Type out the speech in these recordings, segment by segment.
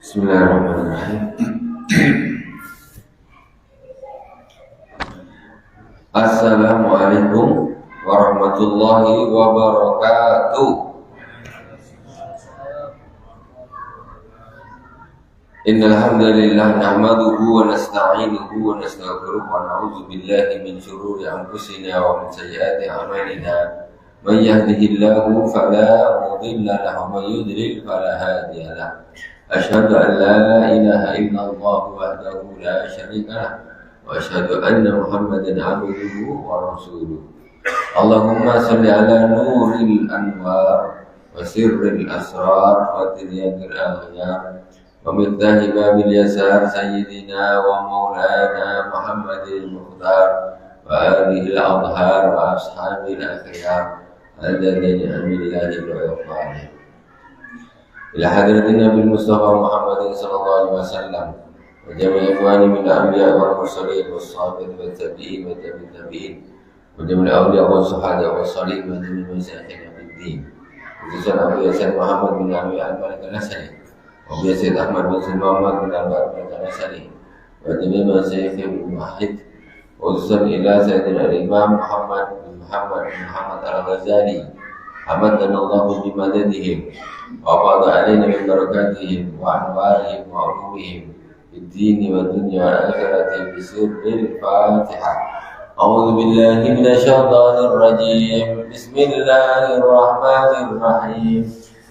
Bismillahirrahmanirrahim. Assalamualaikum warahmatullahi wabarakatuh. Innal hamdalillah nahmaduhu wa nasta'inuhu wa nastaghfiruh wa na'udzu billahi min shururi anfusina wa min sayyiati a'malina. Man yahdihillahu fala mudilla lahu wa man yudlil fala hadiya lahu. Asyhadu an la ilaha illallah wahdahu la syarika lahu wa asyhadu anna Muhammadan 'abduhu wa rasuluh. Allahumma shalli ala nuril anwar wa sirril asrar wa tiryatil aghyar wa miftahi babil yasar sayyidina wa maulana Muhammadil mukhtar wa alihi al-adhar wa ashabil akhyar adadani amillahi wa ikhwani ila hadratin Nabi Mustafa Muhammadin sallallahu alaihi wasallam wa jami'i ikhwani min al-anbiya wal mursalin was sahabati wat tabi'in wa tabi'in wa jami'i awliya was sahada was salihin wa jami'i masyayikhina fid din. Khususan Abu Yasin Muhammad bin Abi al-Malik al-Nasri wa Abu Yasin Ahmad bin Muhammad bin Al-Malik al-Nasri wa jami'i masyayikhina muwahhid khususan ila sayyidina al-Imam Muhammad bin Muhammad al-Ghazali amaddanallahu bi madadihim wa qada alaina min barakatihim wa anwarihim wa ulumihim fid dini wa dunya wal akhirati bi sirril Fatihah. A'udzu billahi minasy syaithanir rajim. Bismillahirrahmanirrahim.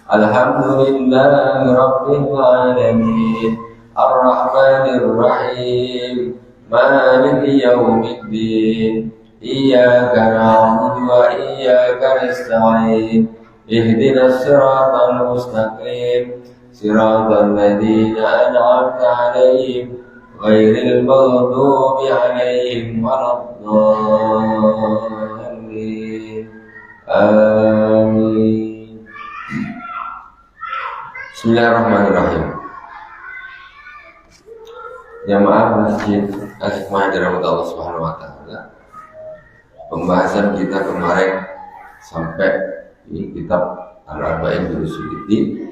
Alhamdulillahi rabbil alamin. Arrahmanir rahim. Maliki yaumiddin. Iyyaka na'budu wa iyyaka nasta'in. Ihdinas siratal mustaqim. Siratal ladzina an'amta 'alaihim ghairil maghdubi 'alaihim waladdallin. Amin. Bismillahirrahmanirrahim. Jamaah Masjid Al-Hikmah dirahmati Allah Subhanahu wa taala. Pembahasan kita kemarin sampai di kitab Al-Arba'in Al-Suyuti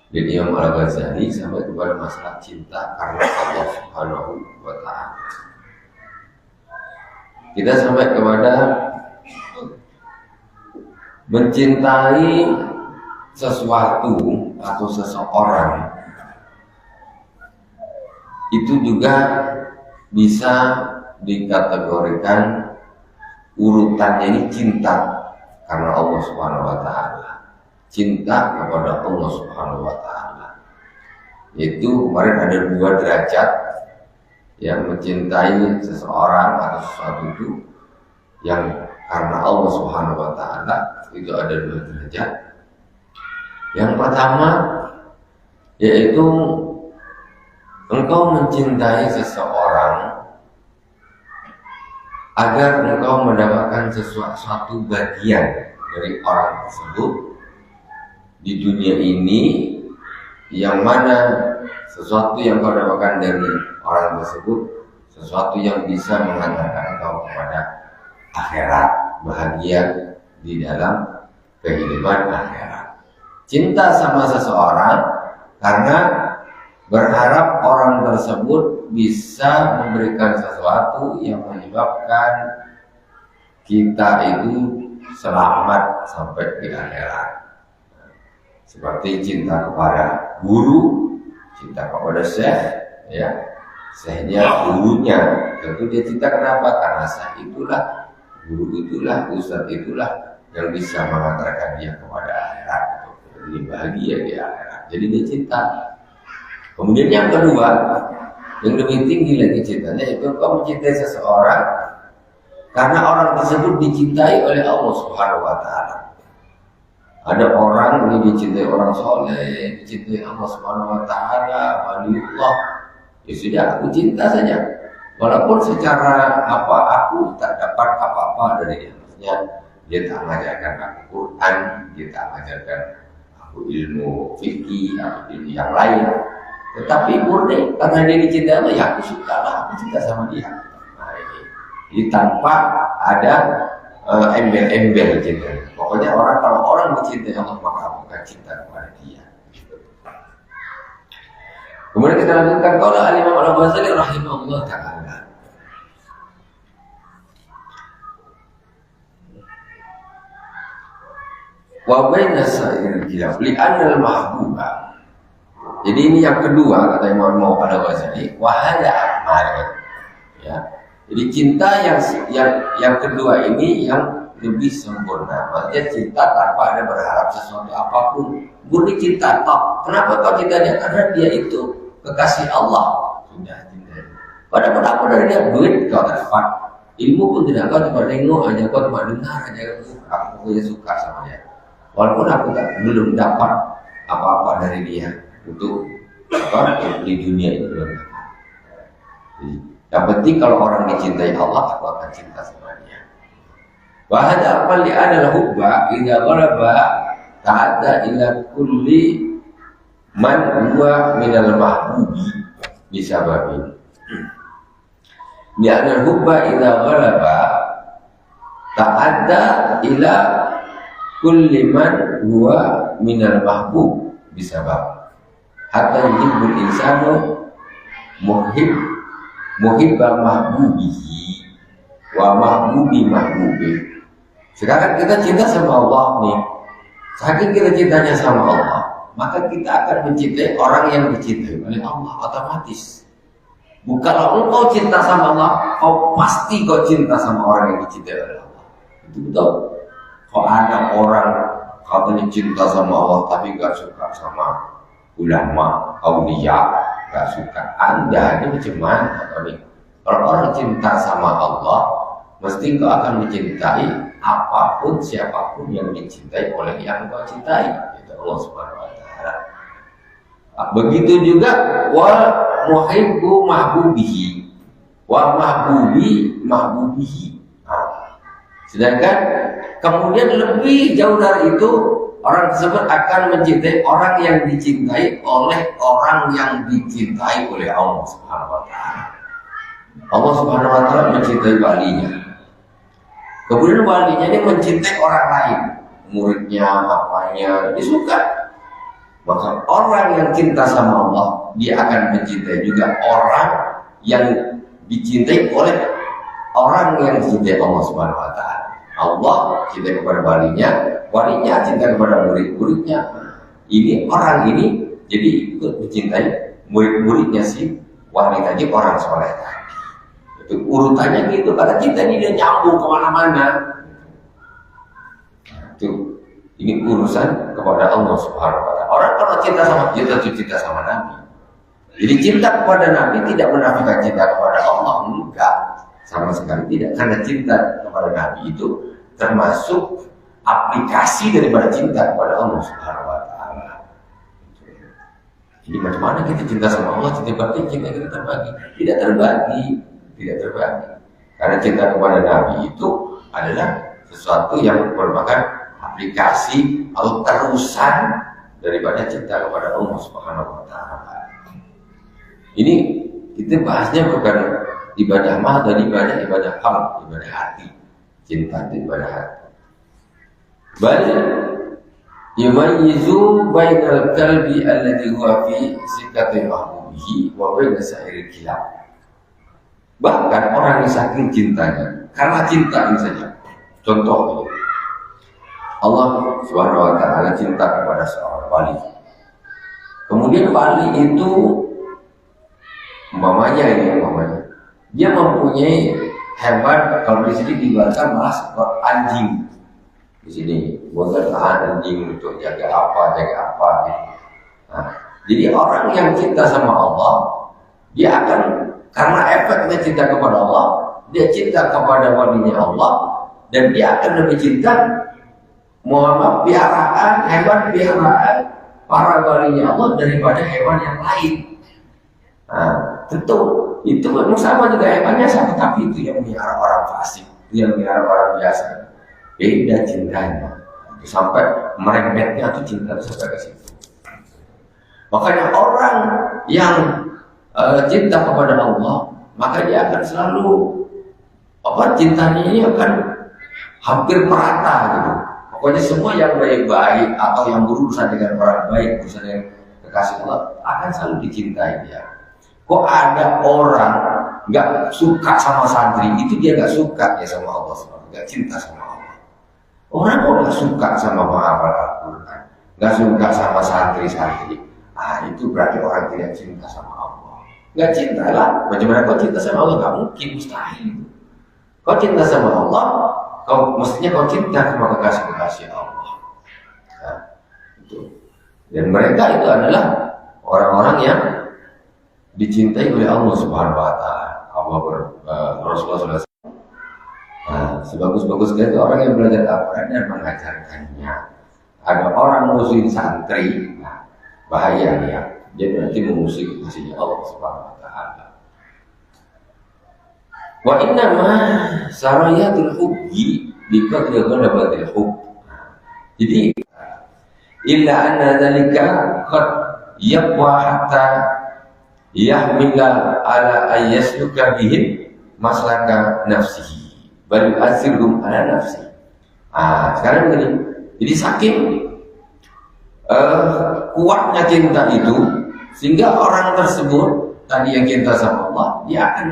dan Imam Al-Ghazali sampai kepada masalah cinta karena Allah Subhanahu wa taala. Kita sampai kepada mencintai sesuatu atau seseorang itu juga bisa dikategorikan urutannya ini cinta karena Allah Subhanahu wa taala. Cinta kepada Allah Subhanahu wa taala. Yaitu kemarin ada dua derajat yang mencintai seseorang atau sesuatu itu yang karena Allah Subhanahu wa taala itu ada dua derajat. Yang pertama yaitu engkau mencintai seseorang agar engkau mendapatkan sesuatu bagian dari orang tersebut di dunia ini, yang mana sesuatu yang kau dapatkan dari orang tersebut sesuatu yang bisa mengantarkan engkau kepada akhirat, bahagia di dalam kehidupan akhirat. Cinta sama seseorang karena berharap orang tersebut bisa memberikan sesuatu yang menyebabkan kita itu selamat sampai di akhirat. Seperti cinta kepada guru, cinta kepada syekh, ya, syekhnya gurunya. Tentu dia cinta kenapa? Karena syekh itulah, guru itulah, ustadz itulah yang bisa mengantarkan dia kepada akhirat, jadi bahagia di akhirat. Jadi dia cinta. Kemudian yang kedua, yang lebih tinggi lagi cintanya, itu kau mencintai seseorang karena orang tersebut dicintai oleh Allah Subhanahu wa taala. Ada orang ini dicintai orang soleh, dicintai Allah Subhanahu wa taala, waliullah. Ya sudah, aku cinta saja. Walaupun secara aku tak dapat apa-apa dari dia. Maksudnya dia tak mengajarkan aku Quran, dia tak mengajarkan aku ilmu fikih atau ilmu yang lain, tetapi murni karena dia dicintai Allah, ya aku suka lah, aku cinta sama dia. Nah, ini. Jadi tanpa ada embel-embel cinta. Pokoknya kalau orang mencintai Allah maka aku akan cinta kepada dia. Kemudian kita lanjutkan qala al-Imam Al-Ghazali rahimahullah ta'ala. Wa baina sa'iril khilaf li anna al-mahbuba. Jadi ini yang kedua kata Imam Al-Ghazali, wa hada amal. Ya. Jadi cinta yang kedua ini yang lebih sempurna. Maksudnya cinta tanpa ada berharap sesuatu apapun. Murni cinta tok. Kenapa kau cintanya? Karena dia itu kekasih Allah. Sudah cinta. Padahal apa dari dia? Duit kau dapat. Ilmu pun tidak, kau cuma tengok aja, kau cuma dengar aja. Aku punya suka sama dia. Walaupun aku belum dapat apa-apa dari dia untuk di dunia ini belum dapat. Yang penting kalau orang dicintai Allah, aku akan cinta sama dia. Wa hadha aqalli adalah hubba idza ghalaba ta'adda ila kulli man huwa minal mahbubi bisababin. Li'anna hubba idza ghalaba ta'adda ila kulli man huwa minal mahbub bisabab. Hatta yuhibbul insanu muhibba mahbubihi wa mahbubi mahbubi. Sekarang kita cinta sama Allah nih. Saking kita cintanya sama Allah, maka kita akan mencintai orang yang dicintai oleh Allah otomatis. Bukanlah engkau cinta sama Allah, kau pasti kau cinta sama orang yang dicintai oleh Allah. Itu betul. Kalau ada orang katanya cinta sama Allah tapi gak suka sama ulama, aulia, gak suka. Anda ini macam mana? Kalau orang cinta sama Allah, mesti kau akan mencintai apapun, siapapun yang dicintai oleh yang kau cintai. Itu Allah Subhanahu Wa Taala. Begitu juga wa muhibbu mahbubihi, wa mahbubi mahbubihi. Sedangkan kemudian lebih jauh dari itu, orang tersebut akan mencintai orang yang dicintai oleh orang yang dicintai oleh Allah Subhanahu Wa Taala. Allah Subhanahu Wa Taala mencintai walinya. Kemudian walinya ini mencintai orang lain, muridnya, apanya, dia suka. Maka orang yang cinta sama Allah, dia akan mencintai juga orang yang dicintai oleh orang yang dicintai Allah Subhanahu Wa Taala. Allah cinta kepada walinya, walinya cinta kepada murid-muridnya. Ini orang ini jadi ikut mencintai murid-muridnya si wali tadi, orang soleh. Itu urutannya gitu, karena cinta ini dia nyambung kemana-mana. Itu ini urusan kepada Allah Subhanahu Wa Taala. Orang kalau cinta sama dia tentu cinta sama Nabi. Jadi cinta kepada Nabi tidak menafikan cinta kepada Allah, enggak. Sama sekali tidak, karena cinta kepada Nabi itu termasuk aplikasi daripada cinta kepada Allah Subhanahu Wa Taala. Jadi macam mana kita cinta sama Allah, cinta kita terbagi? Tidak terbagi, tidak terbagi. Karena cinta kepada Nabi itu adalah sesuatu yang merupakan aplikasi atau terusan daripada cinta kepada Allah Subhanahu Wa Taala. Ini kita bahasnya bukan ibadah mah dan ibadah qalb, ibadah hati, cinta ibadah hati. Bal yumayyizu bainal qalbi alladhi huwa fi sikati mahbubihi wa baina sa'iril khilaf. Bahkan orang yang saking cintanya, karena cinta ini saja. Contoh, Allah Subhanahu Wa Taala cinta kepada seorang wali. Kemudian wali itu umpamanya dia mempunyai hewan, kalau di sini diibaratkan malah seperti anjing. Di sini buat tahan anjing untuk jaga apa gitu. Nah, jadi orang yang cinta sama Allah, dia akan karena efeknya cinta kepada Allah, dia cinta kepada walinya Allah, dan dia akan lebih cinta Muhammad hewan piaraan para walinya Allah daripada hewan yang lain. Nah, tentu itu memang sama juga hewannya sama, tapi itu yang melihara orang fasik, itu yang melihara orang biasa. Beda cintanya. Sampai merembetnya tuh cinta sampai ke situ. Makanya orang yang cinta kepada Allah, maka dia akan selalu cintanya ini akan hampir merata gitu. Pokoknya semua yang baik-baik atau yang berurusan dengan orang baik, berurusan dengan kekasih Allah akan selalu dicintai dia. Kok ada orang nggak suka sama santri, itu dia nggak suka ya sama Allah, nggak cinta sama Allah. Orang nggak suka sama menghafal Al-Quran, nggak suka sama santri-santri, itu berarti orang tidak cinta sama Allah. Nggak cinta lah, bagaimana kau cinta sama Allah? Nggak mungkin, mustahil. Kau cinta sama Allah, mestinya kau cinta sama kekasih-kekasih Allah. Nah, itu. Dan mereka itu adalah orang-orang yang dicintai oleh Allah Subhanahu Wa Taala. Allah Rasulullah SAW. Nah, sebagus-bagusnya itu orang yang belajar Al-Quran dan mengajarkannya. Ada orang musuhin santri, nah, bahaya ya. Dia berarti memusuhi kasihnya Allah Subhanahu Wa Taala. Wa inna ma sarayatul hubbi biqadri ghalabatil hubb. Jadi illa anna dzalika qad yaqwa hatta yahmila ala ayyasluka bihim maslaka nafsihi bal asirhum ala nafsi. Sekarang begini. Jadi saking kuatnya cinta itu sehingga orang tersebut tadi yang cinta sama Allah, dia akan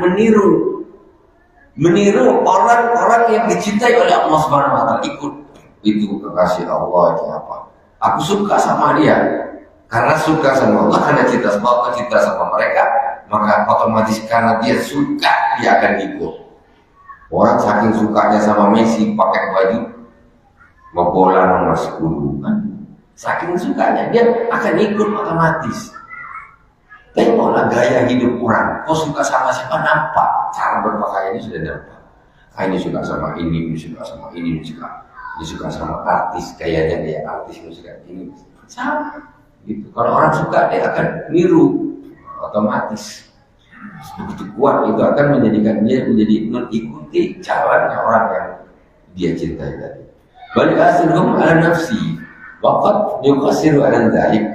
meniru orang-orang yang dicintai oleh Allah Subhanahu Wa Taala. Ikut itu kekasih Allah apa? Aku suka sama dia karena suka sama Allah, karena cinta sama Allah, cinta sama mereka, maka otomatis karena dia suka dia akan ikut. Orang saking sukanya sama Messi pakai baju bola nomor 10 kan, saking sukanya dia akan ikut otomatis. Tengoklah gaya hidup orang. Kau suka sama siapa, nampak cara berpakaiannya sudah nampak. Ini suka sama ini suka sama ini suka sama artis, gayanya dia artis, suka ini sama gitu. Kalau orang suka dia akan niru otomatis. Begitu kuat itu akan menjadikan dia menjadi mengikuti jalannya orang yang dia cintai tadi. Balik asirhum ala nafsi waqad yuqasiru ala dzalik.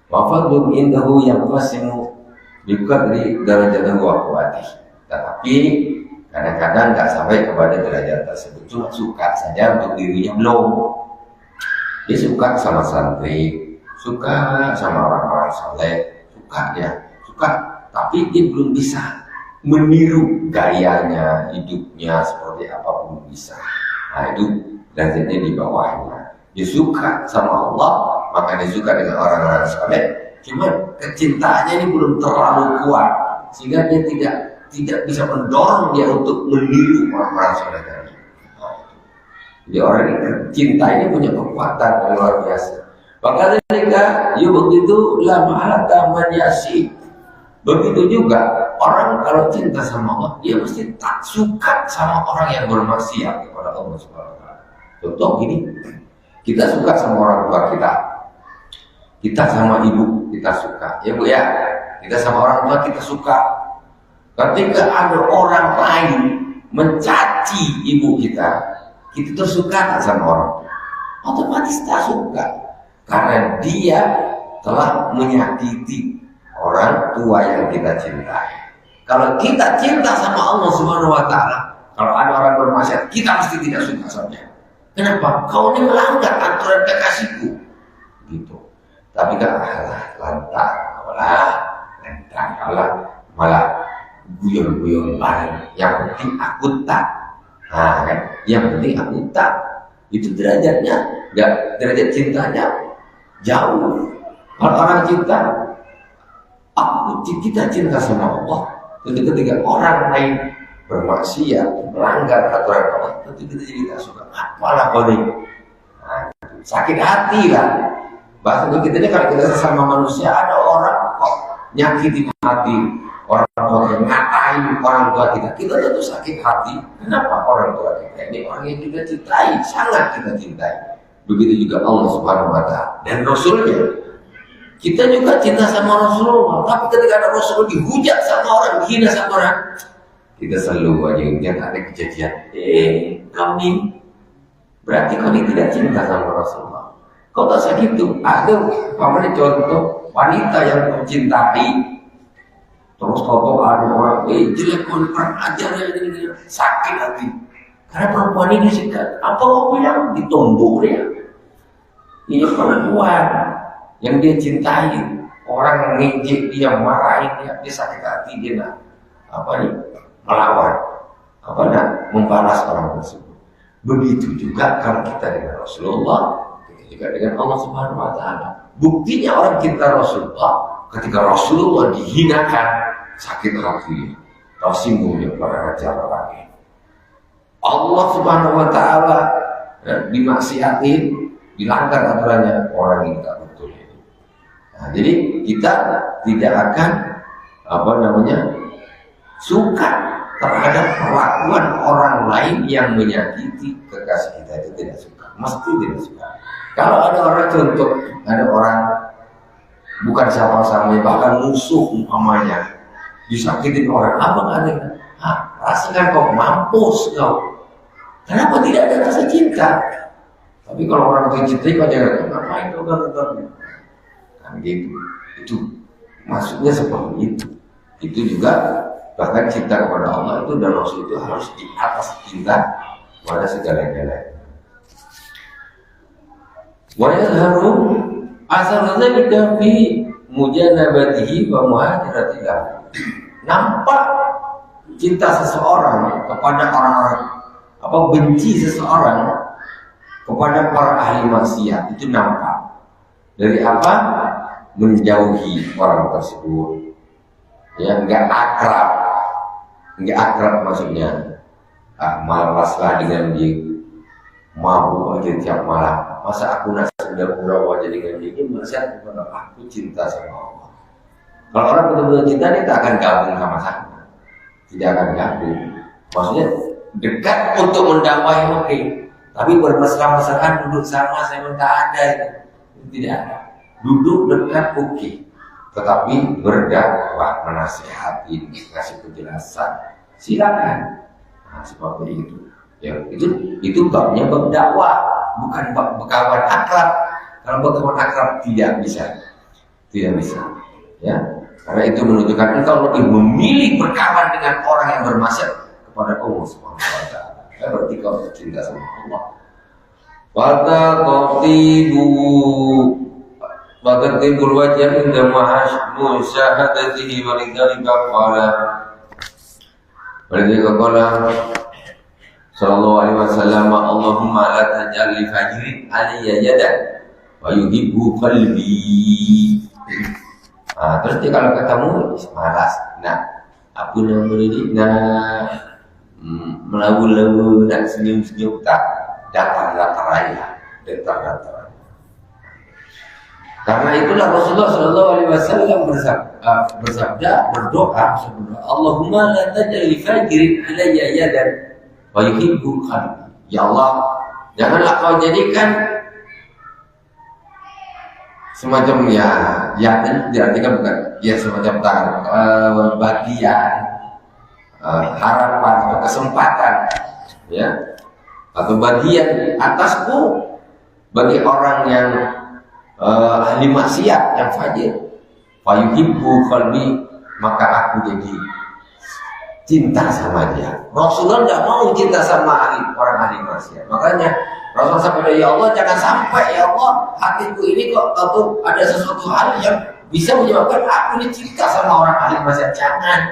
Wafadun indahu yang qasimu biqadri darajatihi wa quwwatihi. Tetapi kadang-kadang nggak sampai kepada derajat tersebut, cuma suka saja untuk dirinya belum. Dia suka sama santri, suka sama orang-orang saleh, suka, tapi dia belum bisa meniru gayanya, hidupnya seperti apa belum bisa. Nah itu derajatnya di bawahnya. Dia suka sama Allah, maka dia suka dengan orang-orang saleh. Cuma kecintaannya ini belum terlalu kuat, sehingga dia tidak bisa mendorong dia untuk meniru orang-orang saleh tadi. Jadi orang ini cinta ini punya kekuatan yang luar biasa. Maka ketika begitu lama alata maniasi. Begitu juga orang kalau cinta sama Allah, dia mesti tak suka sama orang yang bermaksiat kepada Allah Subhanahu Wa Taala. Contoh gini. Kita suka sama orang tua kita sama ibu kita suka, ya bu ya. Kita sama orang tua kita suka. Ketika ada orang lain mencaci ibu kita tersuka tak sama orang? Otomatis tak suka, karena dia telah menyakiti orang tua yang kita cintai. Kalau kita cinta sama Allah Subhanahu Wa Taala, kalau ada orang bermaksiat, kita mesti tidak suka sama dia. Kenapa? Kau ini melanggar aturan kekasihku, gitu. Tapi kan lantang, malah guyon-guyon bareng. Yang penting aku tak, kan? Yang penting aku tak. Itu derajatnya, derajat cintanya jauh. Kalau orang cinta, kita cinta sama Allah. Jadi ketika orang lain bermaksiat, melanggar aturan Allah, tentu kita jadi tak suka. Apalah kau ini? Sakit hati lah. Bahkan kita ini kalau kita sesama manusia, ada orang kok nyakitin hati orang tua yang ngatain orang tua kita tentu sakit hati. Kenapa orang tua kita ini orang yang kita cintai, sangat kita cintai. Begitu juga Allah Subhanahu Wa Taala dan Rasulnya. Kita juga cinta sama Rasulullah, tapi ketika ada Rasul dihujat sama orang, dihina sama orang, kita selalu wajibnya ada kejadian. Kami berarti kau ini tidak cinta sama Rasulullah. Kau tak segitu. Ada pamannya contoh wanita yang kau cintai, terus kau ada orang, jelek kau kurang ajar ya, sakit hati. Karena perempuan ini sikat. Apa kau bilang? Ditumbuk dia. Ini perempuan yang dia cintai. Orang ngejek dia, marahin dia sakit hati, dia nak melawan, membalas orang tersebut. Begitu juga kalau kita dengan Rasulullah, juga dengan Allah Subhanahu Wa Taala. Buktinya orang cinta Rasulullah, ketika Rasulullah dihinakan, sakit hati, tersinggungnya pada cara lain. Allah Subhanahu Wa Taala dimaksiatin, dilanggar aturannya, orang ini tak betul. Nah, jadi kita tidak akan suka terhadap perlakuan orang lain yang menyakiti kekasih kita, itu tidak suka, mesti tidak suka. Kalau ada orang contoh, ada orang bukan siapa-siapa, bahkan musuh umpamanya disakitin orang, apa nggak ada? Rasakan kau mampus kau. Kenapa tidak ada rasa cinta? Tapi kalau orang mencintai kau jangan ngapain kau ganteng. Kan gitu. Itu maksudnya seperti itu. Itu juga bahkan cinta kepada Allah itu dan Rasul itu harus di atas cinta pada segala-galanya. Wa yadharu asal dzalika fi mujanabatihi wa muhajiratihi. Nampak cinta seseorang kepada orang-orang, benci seseorang kepada para ahli maksiat itu nampak dari menjauhi orang tersebut, ya nggak akrab maksudnya, malaslah dengan dia, mabuk aja tiap malam, masa aku sudah pura aja dengan dia, masa aku cinta sama Allah. Kalau orang betul-betul cinta dia tak akan gabung sama saya, tidak akan gabung, maksudnya dekat untuk mendamai oke. Tapi bermesra-mesraan duduk sama saya minta ada itu tidak ada. Duduk dekat oke, tetapi berdakwah, menasihati, kasih penjelasan, silakan. Nah, seperti itu. Ya, itu babnya bab dakwah, bukan bab berkawan akrab. Kalau berkawan akrab tidak bisa. Ya, karena itu menunjukkan engkau lebih memilih berkawan dengan orang yang bermaksiat kepada Allah Subhanahu Wa Taala. Berarti kau cinta sama Allah. Wata qatibu Bagatibul wajah inda musyahadatihi walidhalika qala sallallahu alaihi wasallam, Allahumma la taj'al li fajrin alayya yadan wa yuhibbu qalbi. Terus dia kalau ketemu malas, aku nak berdiri, melawu-lawu, nak senyum-senyum, tak datar-datar aja. Karena itulah Rasulullah Shallallahu Alaihi Wasallam bersabda, berdoa, Allahumma la taj'al li fajrin alayya yadan wa yuhibbu qalbi. Ya Allah, janganlah kau jadikan semacam diartikan bukan semacam bagian harapan atau kesempatan atau bagian atasku bagi orang yang ahli maksiat yang fajir, fayuhibbu qalbi, maka aku jadi cinta sama dia. Rasulullah tidak mau cinta sama orang ahli maksiat, makanya Rasulullah sampai, ya Allah jangan sampai ya Allah hatiku ini kok ada sesuatu hal yang bisa menyebabkan aku ini cinta sama orang ahli maksiat. Jangan.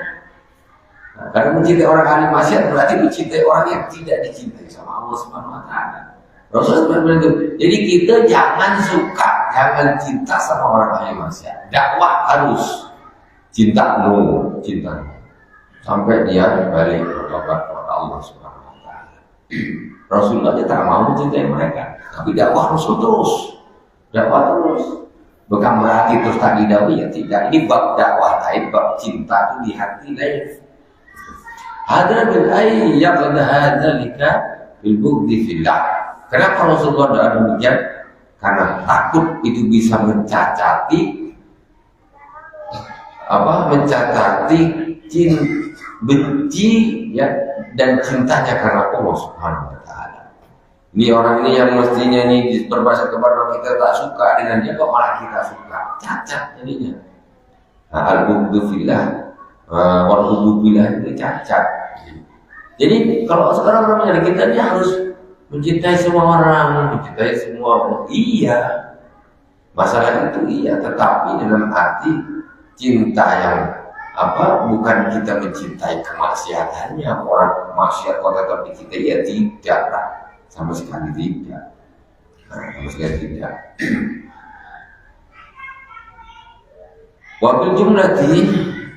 Karena mencintai orang ahli maksiat berarti mencintai orang yang tidak dicintai sama Allah Subhanahu Wa Taala. Rasulullah seperti itu. Jadi kita jangan cinta sama orang ahli maksiat. Dakwah harus cinta sampai dia balik bertobat kepada Allah Subhanahu Wa Taala. Rasulullah tidak mau mencintai mereka, tapi dakwah Rasul terus. Bukan berarti terus tak didawi, ya tidak. Ini bab dakwah lain, bab cinta itu di hati lain. Hadra bil ayyab hadzalika bil bughdi fillah. Kenapa Rasulullah tidak demikian? Karena takut itu bisa mencacati benci dan cintanya karena Allah Subhanahu Wa Taala. Ini orang ini yang mestinya ini berbahasa kepada kita tak suka dengan dia, kok malah kita suka. Cacat jadinya. Nah, al-bughdu fillah, wal-hubbu fillah itu cacat. Jadi kalau sekarang namanya kita dia harus mencintai semua orang, mencintai semua orang. Iya, masalah itu iya, tetapi dalam arti cinta yang bukan kita mencintai kemaksiatannya, orang maksiat kok tetap di kita, ya tidak lah. Sama sekali tidak. Sama sekali tidak. Wabil jumlati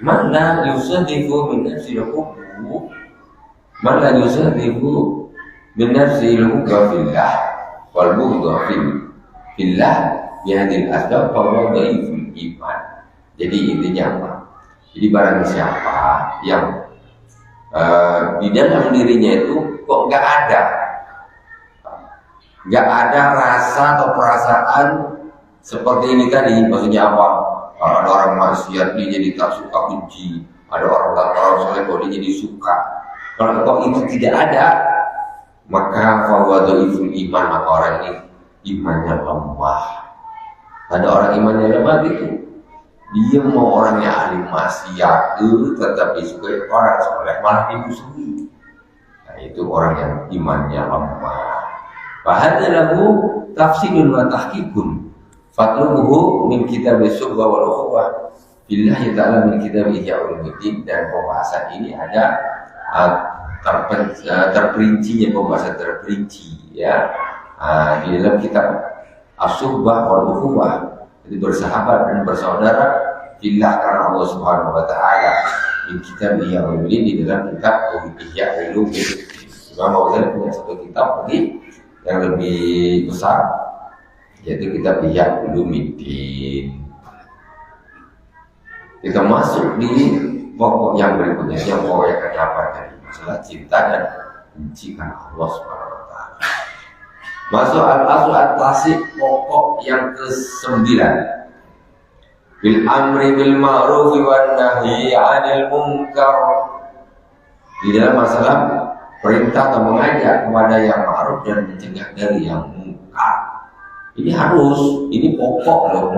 man la yusadifu min nafsil hubbu man la yusadifu min nafsil hubbu fillah wal bughdu fillah bihadil asbab fa huwa dhaiful iman. Jadi intinya apa? Jadi barang siapa yang di dalam dirinya itu kok nggak ada rasa atau perasaan seperti ini tadi, maksudnya apa? Kalau ada orang maksiat dia jadi tak suka, benci. Ada orang soleh kok dia jadi suka. Kalau kok itu tidak ada, maka fahuwa dhaiful iman, maka orang ini imannya lemah. Ada orang imannya lemah gitu, dia mau orangnya ahli maksiat tetapi suka orang soleh malah dimusuhi. Nah, itu orang yang imannya lemah. Fahadha lahu tafsirun wa tahqiqun fatlubuhu min kitab as-subha wal ukhuwah billahi ta'ala min kitab Ihya Ulumuddin. Dan pembahasan ini ada terperincinya, pembahasan terperinci ya di dalam kitab as-subha wal ukhuwah, itu bersahabat dan bersaudara billah karena Allah Subhanahu wa taala, min kitab Ihya Ulumuddin, di dalam kitab Ihya Ulumuddin. Imam Ghazali punya satu kitab lagi yang lebih besar, yaitu kitab Ihya Ulumuddin. Kita masuk di pokok yang berikutnya, yang pokok yang ke-8 tadi, masalah cinta dan benci karena Allah Subhanahu wa taala. Masuk al-asl at-tasik, pokok yang ke-9. Bil amri bil ma'ruf wan nahyi 'anil munkar. Di dalam masalah perintah atau mengajak kepada yang ma'ruf dan mencegah dari yang munkar. Ini harus, ini pokok loh,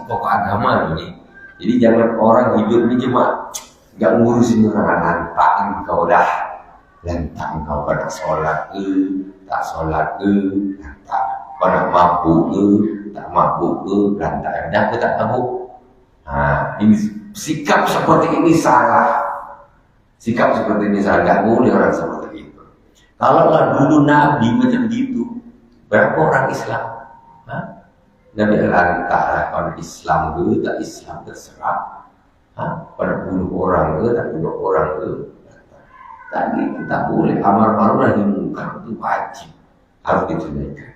pokok agama ini. Jadi jangan orang hidup ini cuma nggak ngurusin orang, lantak engkau dah, lantak engkau pada sholat tak sholat lantak, pada mabuk tak mabuk lantak, dah aku tak tahu. Nah, ini sikap seperti ini salah. Sikap seperti ini salah, nggak boleh orang seperti itu. Kalau dulu Nabi macam gitu, berapa orang Islam? Nabi lantak orang Islam dulu, tak Islam terserah. Pada bunuh orang tak bunuh orang tadi kita boleh amar ma'ruf nahi munkar, itu wajib, harus ditunaikan.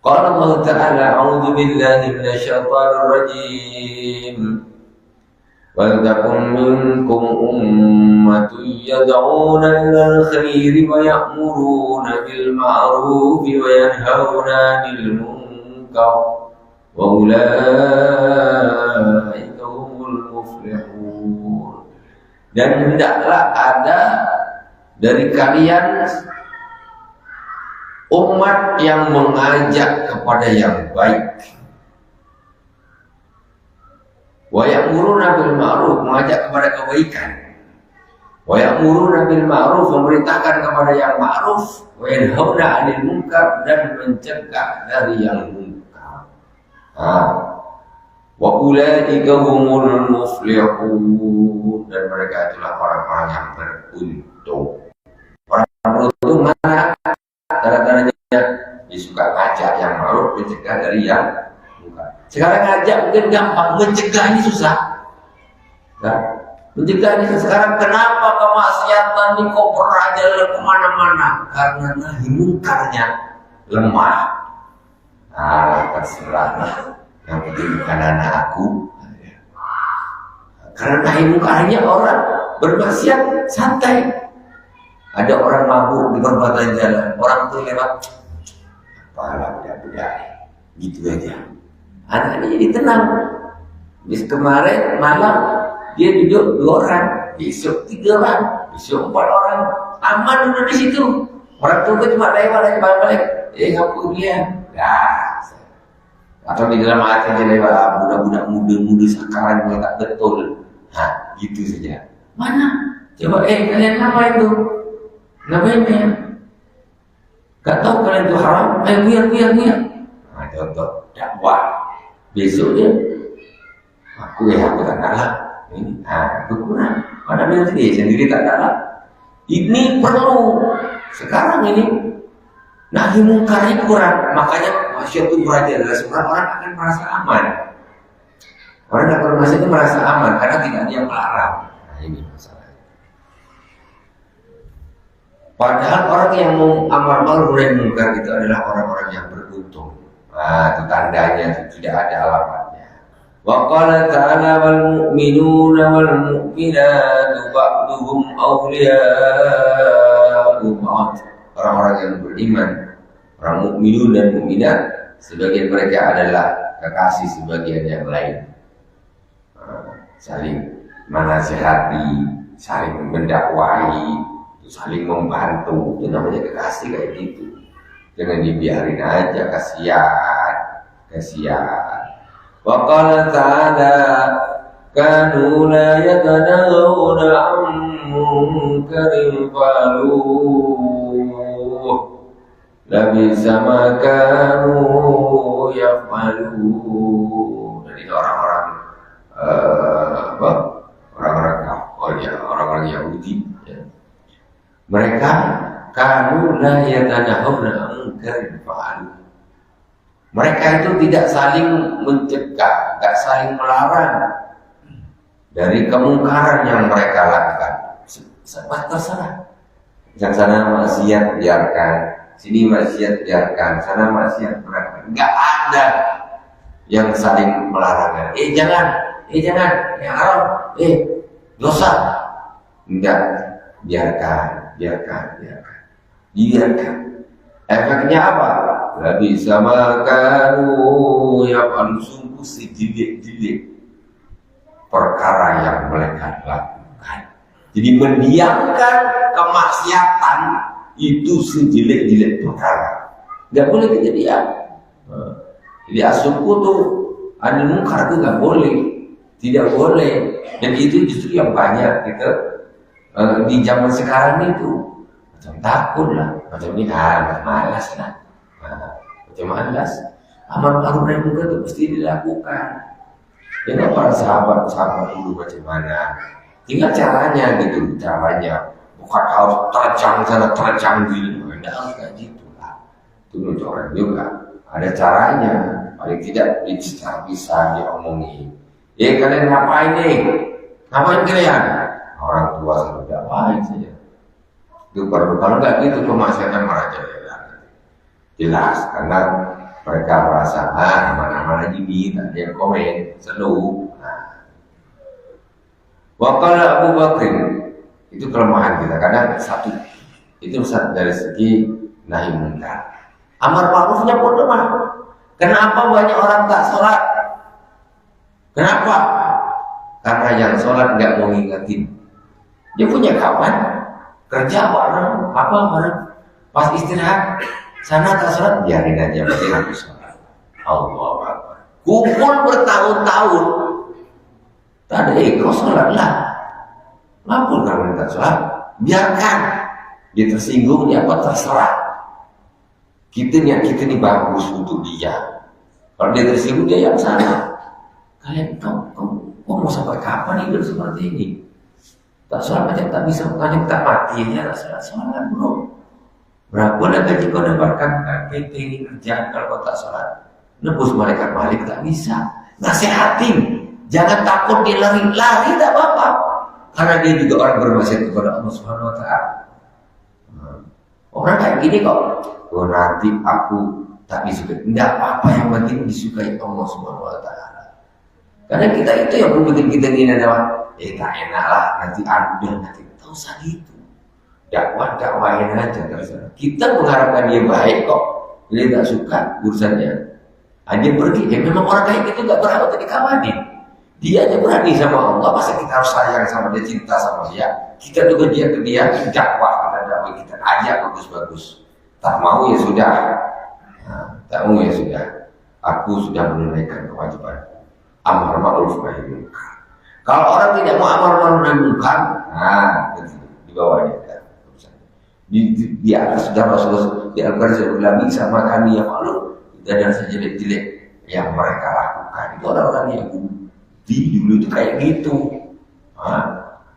Qala Allah Ta'ala, a'udzu billahi minasyaitonir rajim. Wal takum minkum ummatun yad'una ilal khairi wa ya'muruna bil ma'ruf wa yanhauna 'anil munkar wa ulaika humul muflihun. Dan hendaklah ada dari kalian umat yang mengajak kepada yang baik, wa ya'muruna bil ma'ruf, mengajak kepada kebaikan, wa ya'muruna bil ma'ruf, memerintahkan kepada yang ma'ruf, wa yanhauna 'anil munkar, dan mencegah dari yang munkar. Wa ulaika humul muflihun, dan mereka itulah orang-orang yang beruntung. Orang beruntung mana? Tanda-tandanya dia suka ngajak yang ma'ruf, mencegah dari yang munkar. Sekarang ngajak mungkin gampang, mencegah ini susah. Nah, mencegah ini sekarang kenapa kemaksiatan ini kok merajalela kemana-mana? Karena nahi munkarnya lemah. Terserah. Yang penting bukan anak aku. Karena nahi munkarnya orang bermaksiat santai. Ada orang mabuk di perempatan jalan, orang tuh lewat, apalah budak-budak, gitu aja. Anaknya jadi tenang. Bis kemarin malam dia duduk 2 orang, besok 3 orang, besok 4 orang, aman udah di situ. Orang tua cuma lewat aja balik, ngaku dia. Nah, atau di dalam hati dia lewat budak-budak muda-muda sekarang yang tak betul. Nah, gitu saja. Mana? Coba kalian ngapain tuh? Ngapain ya? Gak tahu kalian itu haram? Biar. Nah, contoh dakwah. Besok dia, aku tak kalah. Ini, aku kurang. Pada bilang sendiri tak kalah. Ini perlu. Sekarang ini nahi mungkar ini kurang. Makanya masyarakat muraja adalah seorang orang akan merasa aman. Orang yang bermasyarakat itu merasa aman karena tidak ada yang melarang. Nah, ini masalah. Padahal orang yang mau amar ma'ruf nahi mungkar itu adalah orang-orang yang beruntung. Nah, itu tandanya, itu tidak ada alamatnya. Wa qala ta'ala wal mu'minuna wal mu'minatu ba'duhum awliya'u ba'd. Orang-orang yang beriman, orang mukminun dan mukminat, sebagian mereka adalah kekasih sebagian yang lain. Saling menasihati, saling mendakwahi, saling membantu, itu namanya kekasih kayak gitu. Jangan dibiarin aja, kasihan. Wa qala ta'ala kanu la yatanawuna 'an munkarin fa'aluh labisa ma kanu yaf'alun. Jadi orang-orang orang-orang kafir ya, orang-orang Yahudi ya. Mereka kanu la yatanahuna 'an munkarin fa'aluh. Mereka itu tidak saling mencegah, tidak saling melarang dari kemungkaran yang mereka lakukan. Terserah. Yang sana maksiat biarkan, sini maksiat biarkan, sana maksiat biarkan. Enggak ada yang saling melarang. Jangan, yang haram, dosa. Enggak, biarkan. Efeknya apa? Labi sama kanu yang sungguh sejelek-jelek perkara yang mereka lakukan. Jadi mendiamkan kemaksiatan itu sejelek-jelek perkara. Tidak boleh kita diam. Jadi asumku tuh ada mungkar itu nggak boleh, tidak boleh. Dan itu justru yang banyak kita di zaman sekarang itu macam takut lah, macam ini malas lah. Macam malas, amal ma'ruf nahi mungkar itu mesti dilakukan. Ya para sahabat dulu bagaimana? Tinggal caranya gitu, bukan harus terjang sana terjang gini, tidak harus kayak gitu lah. Itu orang juga ada caranya, paling tidak bisa diomongin. Kalian ngapain nih? Ngapain kalian? Orang tua sudah baik saja. Itu perlu, kalau nggak gitu kemaksiatan merajalela. Jelas, karena mereka merasa mana-mana gini, tak ada yang komen, selalu. Wakala Abu Bakr, itu kelemahan kita. Kadang satu, itu dari segi nahi mungkar. Amar ma'rufnya pun lemah. Kenapa banyak orang tak sholat? Kenapa? Karena yang sholat nggak mau ngingetin. Dia punya kawan, kerja bareng, pas istirahat. Sana tak sholat, biarin aja, berarti aku sholat. Allah Akbar. Kumpul bertahun-tahun. Tadi kau sholatlah. Lapor kamu tak sholat, biarkan. Dia tersinggung, dia apa terserah. Kita ini bagus untuk dia. Kalau dia tersinggung, dia yang salah. Kalian kau mau sampai kapan hidup seperti ini? Tak sholat macam tak bisa, macam tak mati ya, tak sholat bro. Berapa dah gaji kau dapatkan PT ini kerjaan kalau kau tak sholat? Nebus malaikat Malik tak bisa. Nasihatin, jangan takut dia lari tak apa-apa. Karena dia juga orang bermaksiat kepada Allah Subhanahu Wa Taala. Orang kayak gini kok, nanti aku tak disukai. Tidak apa-apa, yang penting disukai Allah Subhanahu Wa Taala. Karena kita itu yang membuat kita ini adalah, tak enak lah nanti tak usah gitu. Dakwahin aja terserah. Kita mengharapkan dia baik kok. Dia tak suka urusannya. Dia pergi. Memang orang kayak gitu gak berhak untuk dikawanin. Dia aja berani sama Allah. Masa kita harus sayang sama dia, cinta sama dia? Kita juga dia ke dia dakwah kepada dakwah kita ajak bagus-bagus. Tak mau ya sudah. Nah, tak mau ya sudah. Aku sudah menunaikan kewajiban amar ma'ruf nahi munkar. Kalau orang tidak mau amar ma'ruf nahi munkar, nah di bawahnya kan. Di atas sudah Rasulullah di Al-Qur'an bilang sama kami yang malu dan sejelek-jelek yang mereka lakukan. Itu orang-orang yang dulu itu kayak gitu.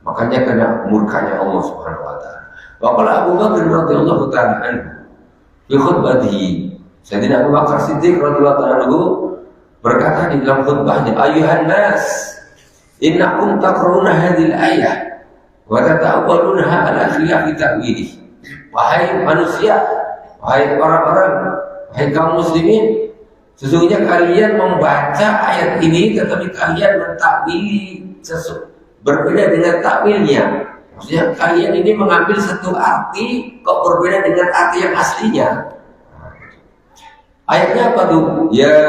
Makanya kena murkanya Allah Subhanahu wa taala. Waqala Abu Bakar radhiyallahu ta'ala anhu di khutbatihi, Sayyidina Abu Bakar Siddiq radhiyallahu ta'ala anhu berkata di dalam khutbahnya, ayuhan nas innakum taqra'una hadhil ayah wa tata'awwalunaha ala khilafi ta'wilih. Wahai manusia, wahai orang-orang, wahai kaum muslimin, sesungguhnya kalian membaca ayat ini tetapi kalian mentakwili berbeda dengan takwilnya. Maksudnya kalian ini mengambil satu arti kok berbeda dengan arti yang aslinya. Ayatnya apa tuh? Ya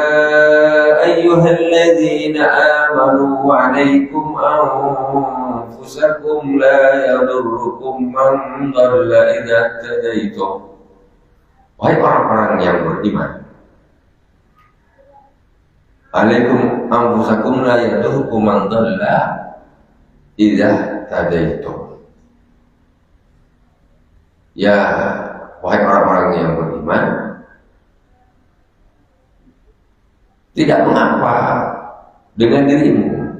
ayyuhalladzina amanu alaikum anfusakum la yadurrukum man dhalla idza tadaitum. Wahai orang-orang yang beriman, alaikum anfusakum la yadurrukum man dhalla idza tadaitum. Ya, wahai orang-orang yang beriman, tidak mengapa dengan dirimu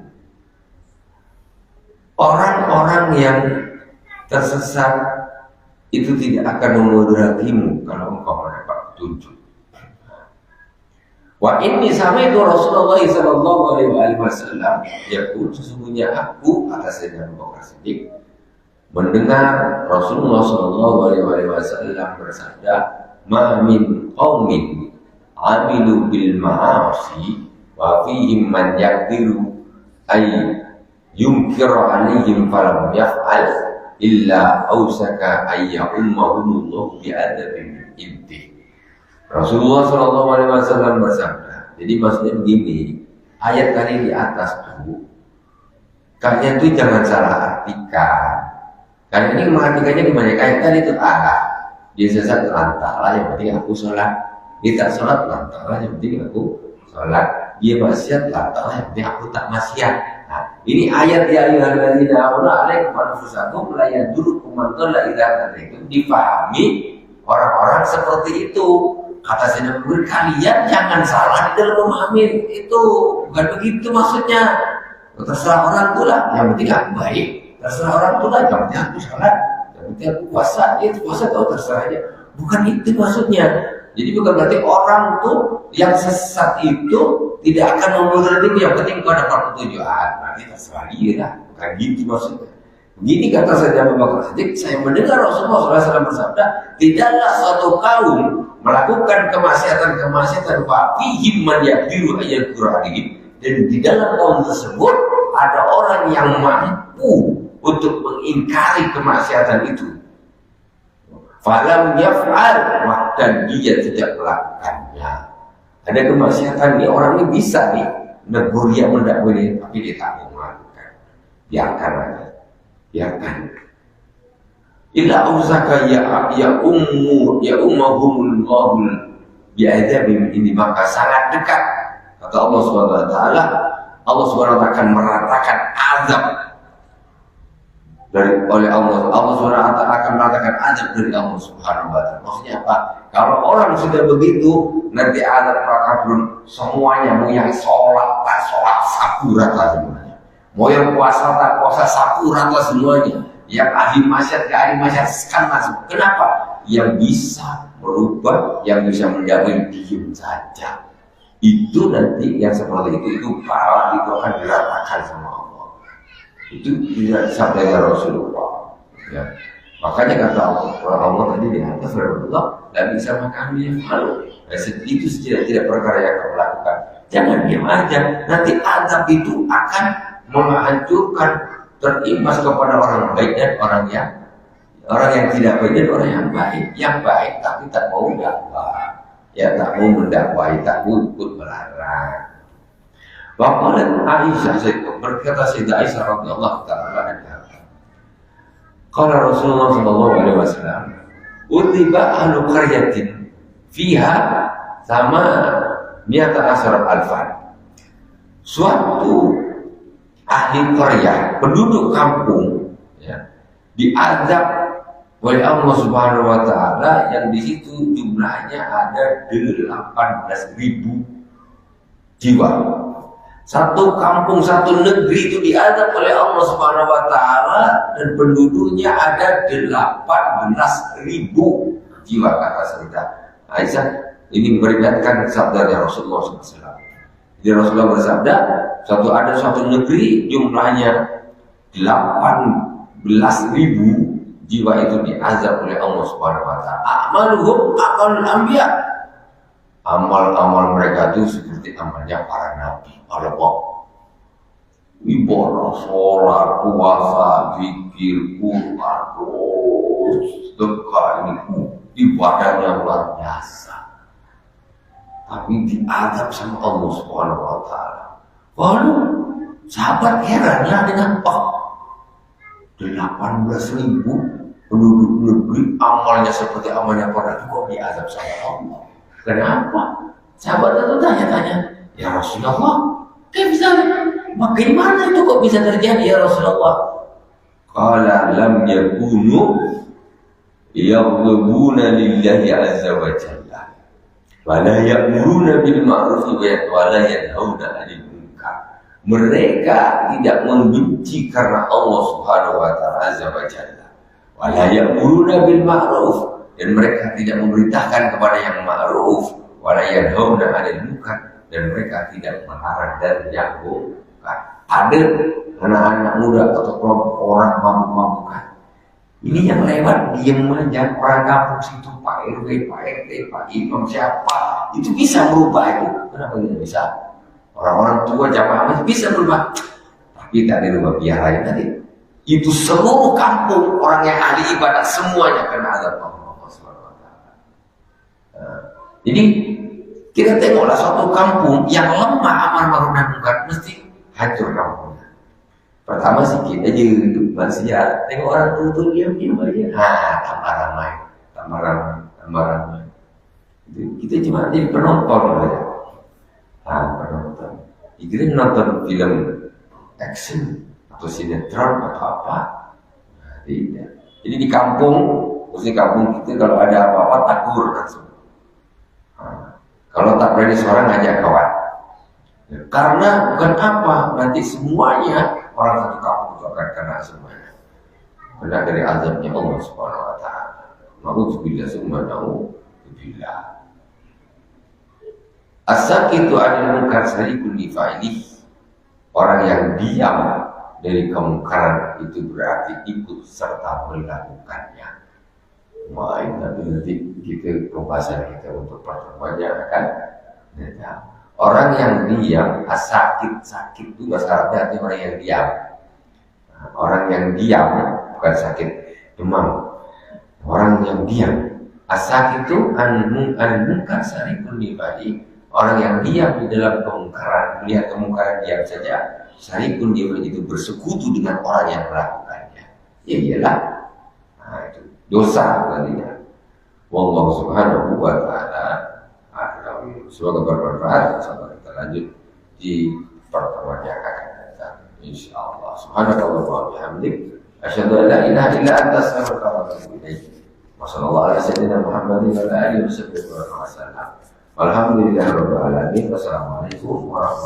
orang-orang yang tersesat itu tidak akan memudaratimu kalau engkau mendapat petunjuk. Wa inni sami'tu Rasulullah sallallahu alaihi wasallam yaqul, sesungguhnya aku atas Sayyidina Abu Bakar Siddiq mendengar Rasulullah sallallahu alaihi wasallam bersabda, ma min qaumin amilu bil ma'asi wa fihim man yaqdiru ay yumkir alaihim falam yaf'al illa awsaka ay ummahumullah bi adabin inti. Rasulullah sallallahu alaihi wasallam bersabda, jadi maksudnya begini, ayat tadi di atas tuh kalian tuh jangan salah artikan. Karena ini mengartikannya gimana? Ayat tadi itu dia sesat lantaran yang penting aku sholat. Dia tak sholat lantaran yang penting aku sholat. Dia maksiat lantaran yang penting aku tak maksiat. Nah, ini ayat ya ayyuhalladzina amanu alaikum anfusakum la yadurukum man dhalla idza tadaitum dipahami orang-orang seperti itu. Kata Sayyidina Abu Bakar, kalian jangan salah di dalam memahami itu. Bukan begitu maksudnya. Terserah orang itu lah, yang penting aku baik. Terserah orang itu lah, yang penting aku sholat, yang penting aku puasa. Itu puasa tahu terserah aja. Bukan itu maksudnya. Jadi bukan berarti orang tuh yang sesat itu tidak akan memudarati, yang penting kau dapat petunjuk. Nanti terserah dia lah. Bukan gitu maksudnya. Begini kata Sayyidina Abu Bakar Siddiq, saya mendengar Rasulullah SAW bersabda, tidaklah suatu kaum melakukan kemaksiatan fihim man yaqdiru ayat Qur'anihim, dan di dalam kaum tersebut ada orang yang mampu untuk mengingkari kemaksiatan itu. Falam yaf'al, dan dia tidak melakukannya. Ada kemaksiatan nih, orang ini bisa nih negur dia mendakwah ini, tapi dia tak mau melakukan. Biarkan aja. Biarkan. Illa usaka ya ummahumul bi'adzabim, ini maka sangat dekat kata Allah Subhanahu wa taala, Allah Subhanahu wa taala akan meratakan azab oleh Allah. Allah Subhanahu wa taala akan meratakan azab dari Allah Subhanahu wa taala. Maksudnya apa? Kalau orang sudah begitu, nanti azab akan turun semuanya, mau yang sholat tak sholat sapu rata semuanya. Mau yang puasa tak puasa sapu rata semuanya. Yang ahli maksiat ke ahli maksiat skandal. Kenapa? Yang bisa merubah, yang bisa menjauhi diam saja. Itu nanti yang seperti itu parah, itu akan diratakan sama Allah. Itu tidak sabda Rasulullah. Ya. Makanya kata Allah tadi di atas Rasulullah, tidak bisa makan yang malu. Itu tidak perkara yang kau lakukan. Jangan diam aja. Nanti azab itu akan menghancurkan, terimbas kepada orang baik dan orang yang tidak baik dan orang yang baik. Yang baik tapi tak mau dakwah, ya tak mau mendakwai, tak mau ikut melarang. Waqalat Aisyah, berkata Sayyidah Aisyah radhiyallahu ta'ala anha, Qala Rasulullah sallallahu alaihi wasallam, "Utiba ahlu qaryatin fiha sama mi'ata asyara alfan." Suatu ahli qaryah, penduduk kampung, ya, diazab oleh Allah Subhanahu wa taala yang di situ jumlahnya ada 18.000 jiwa. Satu kampung, satu negeri itu diazab oleh Allah Subhanahu wa taala dan penduduknya ada 18.000 jiwa, kata Sayyidah Aisyah. Ini memperingatkan sabdanya Rasulullah SAW. Jadi Rasulullah bersabda, ada suatu negeri jumlahnya 18.000 jiwa itu diazab oleh Allah Subhanahu wa taala. Amaluhum amalul anbiya. Amal-amal mereka itu seperti amalnya para nabi, para bapak. Ibadah, sholat, puasa, zikir, Quran, sedekah, ini ibadahnya luar biasa. Tapi diazab sama Allah Subhanahu wa taala. Lalu sahabat heranlah dengan 18.000 penduduk negeri amalnya seperti amalnya para nabi, kok diazab sama Allah? Kenapa? Sahabat itu tanya-tanya, ya Rasulullah, bagaimana itu kok bisa terjadi ya Rasulullah? Qala lam yakunu yaghdabuna lillahi azza wa jalla wa la ya'muruna bil ma'ruf wa la yanhauna 'anil munkar. Mereka tidak membenci karena Allah Subhanahu wa taala azza wa jalla. Wa la ya'muruna bil ma'ruf, dan mereka tidak memerintahkan kepada yang ma'ruf, wa la yanhauna 'anil munkar, dan mereka tidak melarang dari yang munkar. Ada anak-anak muda atau kelompok orang mabuk-mabukan, ini yang lewat diem aja, orang kampung situ, Pak RW, Pak RT, Pak Imam siapa, itu bisa merubah itu. Kenapa tidak bisa? Orang-orang tua jamaah masih bisa berubah, tapi tak dirubah biaranya tadi. Itu seluruh kampung orang yang ahli ibadah semuanya kena azab Allah SWT. Jadi kita tengoklah suatu kampung yang lemah amal ma'ruf nahi munkar, mesti hancur kampungnya. Pertama sedikit aja hidup maksiat, tengok orang tua diam-diam aja, tambah ramai. Kita cuma jadi penonton aja. Penonton. Dikira nonton film action atau sinetron atau apa. Tidak. Jadi di kampung, khususnya kampung kita, kalau ada apa-apa takur langsung. Kalau tak berani seorang ngajak kawan. Ya, karena bukan apa, nanti semuanya orang satu kampung itu akan kena semuanya. Kena dari azabnya Allah Subhanahu wa taala. Na'udzubillah summa na'udzubillah. As-sakitu 'anil munkar sarikun li fa'ilih. Orang yang diam dari kemungkaran itu berarti ikut serta melakukannya. Nanti kita pembahasan kita untuk pertemuannya akan datang. Orang yang diam, sakit itu bahasa Arabnya artinya orang yang diam. Orang yang diam bukan sakit demam. Orang yang diam. As-sakit itu an-munkar sarikun li fa'ilih. Orang yang diam di dalam kemungkaran, melihat kemungkaran diam saja, sarikun dia itu bersekutu dengan orang yang melakukannya. Ya iyalah. Itu dosa nantinya. Wallahu subhanahu wa ta'ala a'lam. Semoga bermanfaat. Sampai kita lanjut di pertemuan yang akan datang, insyaallah. Subhanallahi wa bihamdihi, asyhadu an la ilaha illa anta, astaghfiruka wa atubu ilaik. Wassallallahu ala sayyidina Muhammadin wa ala alihi wasallam. Walhamdulillahirabbil alamin. Wassalamualaikum warahmatullahi wabarakatuh.